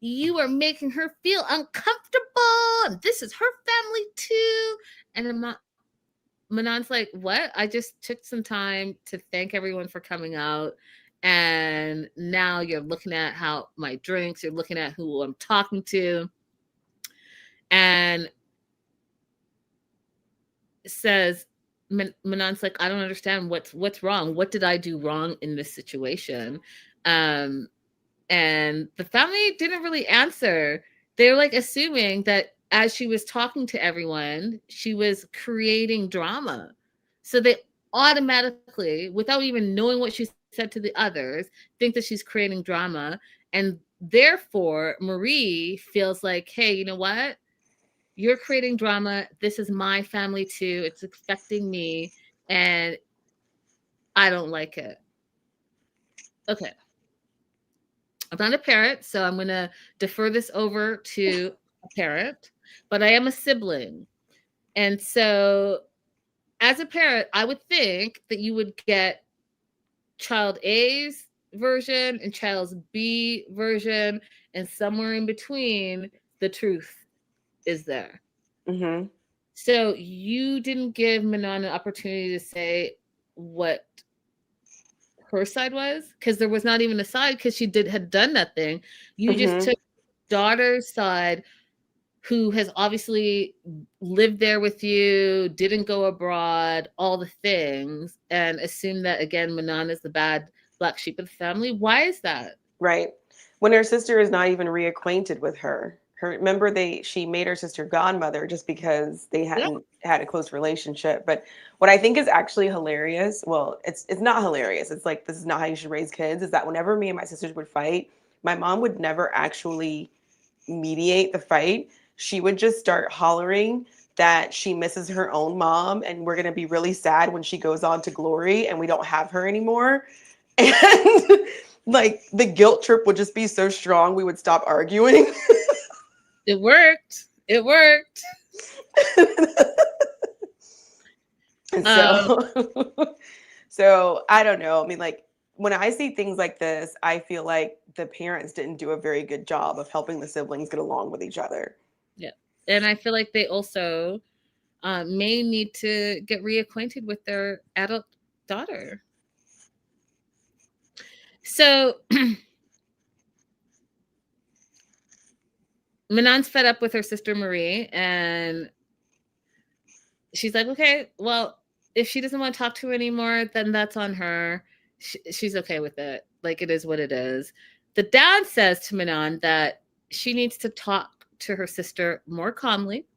you are making her feel uncomfortable. And this is her family too. And Manon's like, what? I just took some time to thank everyone for coming out. And now you're looking at how my drinks, you're looking at who I'm talking to. And says, Manon's like, I don't understand what's wrong. What did I do wrong in this situation? And the family didn't really answer. They were like assuming that as she was talking to everyone, she was creating drama. So they automatically, without even knowing what she said to the others, think that she's creating drama. And therefore, Marie feels like, hey, you know what? You're creating drama. This is my family too. It's affecting me. And I don't like it. Okay. I'm not a parent, so I'm going to defer this over to a parent, but I am a sibling. And so as a parent, I would think that you would get child A's version and child's B version, and somewhere in between, the truth is there. Mm-hmm. So you didn't give Manon an opportunity to say what her side was, because there was not even a side, because she had done nothing. You just took daughter's side, who has obviously lived there with you, didn't go abroad, all the things, and assumed that, again, Manon is the bad black sheep of the family. Why is that? Right. When her sister is not even reacquainted with her. Remember, she made her sister godmother just because they hadn't had a close relationship. But what I think is actually hilarious, well, it's not hilarious. It's like, this is not how you should raise kids, is that whenever me and my sisters would fight, my mom would never actually mediate the fight. She would just start hollering that she misses her own mom, and we're going to be really sad when she goes on to glory and we don't have her anymore. And like, the guilt trip would just be so strong, we would stop arguing. It worked. It worked. So I don't know. I mean, like, when I see things like this, I feel like the parents didn't do a very good job of helping the siblings get along with each other. Yeah. And I feel like they also may need to get reacquainted with their adult daughter. So Manon's fed up with her sister Marie, and she's like, okay, well, if she doesn't want to talk to her anymore, then that's on her. She's okay with it. Like, it is what it is. The dad says to Manon that she needs to talk to her sister more calmly.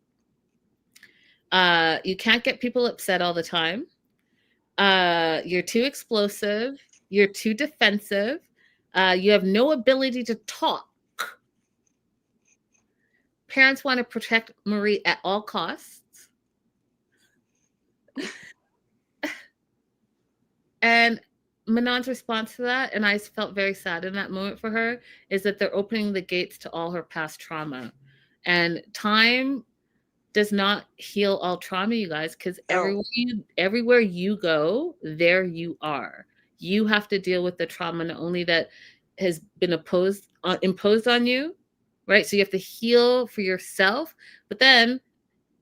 You can't get people upset all the time. You're too explosive. You're too defensive. You have no ability to talk. Parents want to protect Marie at all costs. And Manon's response to that, and I felt very sad in that moment for her, is that they're opening the gates to all her past trauma. And time does not heal all trauma, you guys, because Oh, everywhere you go, there you are. You have to deal with the trauma not only that has been imposed on you, right? So you have to heal for yourself, but then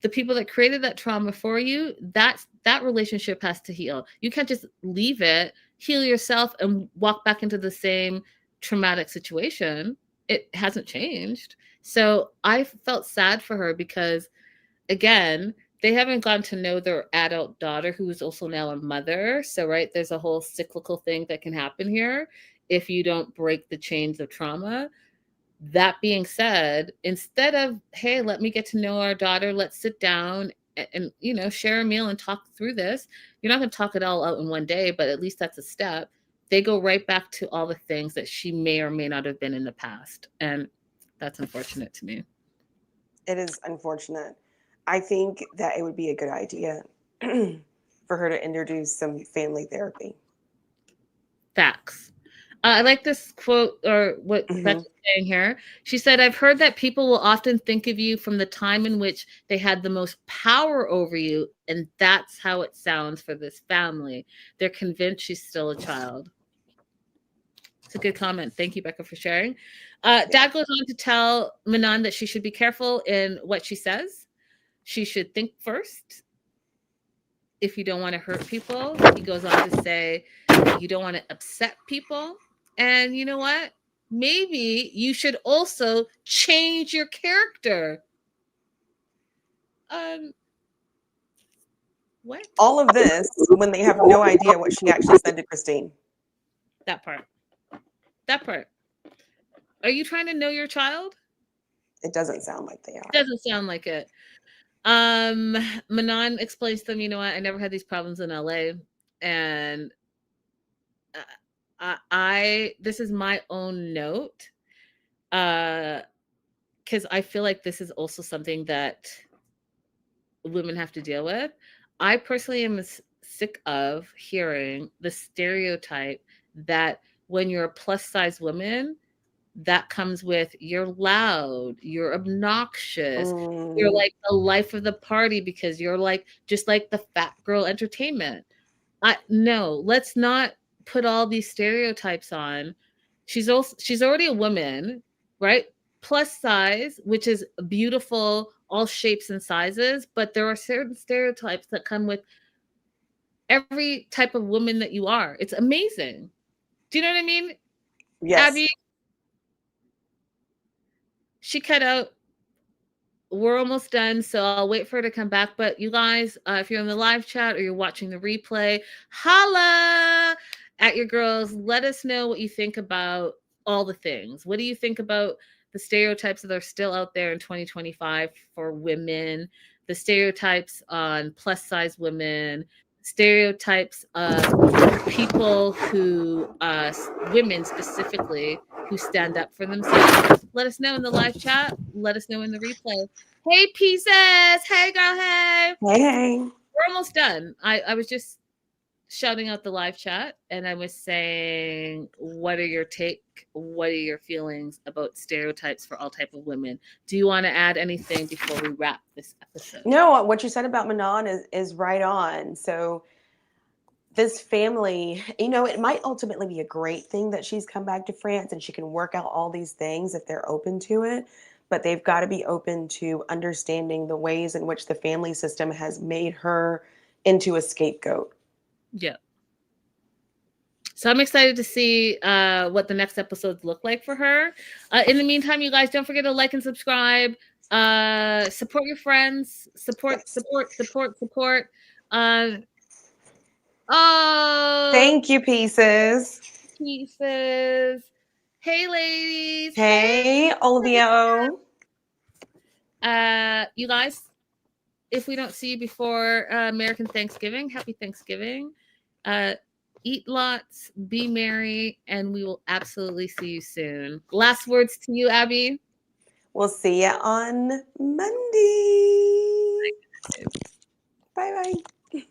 the people that created that trauma for you, that relationship has to heal. You can't just leave it, heal yourself, and walk back into the same traumatic situation. It hasn't changed. So I felt sad for her because, again, they haven't gotten to know their adult daughter, who is also now a mother. So, right, there's a whole cyclical thing that can happen here if you don't break the chains of trauma. That being said, instead of, hey, let me get to know our daughter, let's sit down and share a meal and talk through this. You're not going to talk it all out in one day, but at least that's a step. They go right back to all the things that she may or may not have been in the past. And that's unfortunate to me. it is unfortunate. I think that it would be a good idea for her to introduce some family therapy. Facts. I like this quote, or what Becca's saying here. She said, I've heard that people will often think of you from the time in which they had the most power over you, and that's how it sounds for this family. They're convinced she's still a child. It's a good comment. Thank you, Becca, for sharing. Dad goes on to tell Manon that she should be careful in what she says. She should think first. If you don't want to hurt people, he goes on to say, you don't want to upset people. And you know what? Maybe you should also change your character. What? All of this when they have no idea what she actually said to Christine. That part. Are you trying to know your child? It doesn't sound like they are. It doesn't sound like it. Manon explains to them, you know what? I never had these problems in LA. And this is my own note. Because I feel like this is also something that women have to deal with. I personally am sick of hearing the stereotype that when you're a plus size woman, that comes with you're loud, you're obnoxious, you're like the life of the party because you're like just like the fat girl entertainment. No, let's not put all these stereotypes on. She's already a woman, right? Plus size, which is beautiful, all shapes and sizes, but there are certain stereotypes that come with every type of woman that you are. It's amazing. Do you know what I mean? Yes. Abby, she cut out. We're almost done, so I'll wait for her to come back. But you guys, if you're in the live chat or you're watching the replay, holla at your girls. Let us know what you think about all the things. What do you think about the stereotypes that are still out there in 2025 for women, the stereotypes on plus size women, stereotypes of people who, women specifically, who stand up for themselves? Let us know in the live chat. Let us know in the replay. Hey, pieces. Hey, girl. Hey. Hey. We're almost done. I was just shouting out the live chat and I was saying, what are your feelings about stereotypes for all type of women? Do you want to add anything before we wrap this episode? No, what you said about Manon is right on. So this family, it might ultimately be a great thing that she's come back to France and she can work out all these things if they're open to it. But they've got to be open to understanding the ways in which the family system has made her into a scapegoat. Yeah. So I'm excited to see what the next episodes look like for her. In the meantime, you guys, don't forget to like and subscribe. Support your friends. Support. Oh, thank you, pieces. Hey, ladies. Hey, Olivia. You guys, if we don't see you before American Thanksgiving, happy Thanksgiving. Eat lots, be merry, and we will absolutely see you soon. Last words to you, Abby. We'll see you on Monday. Bye-bye.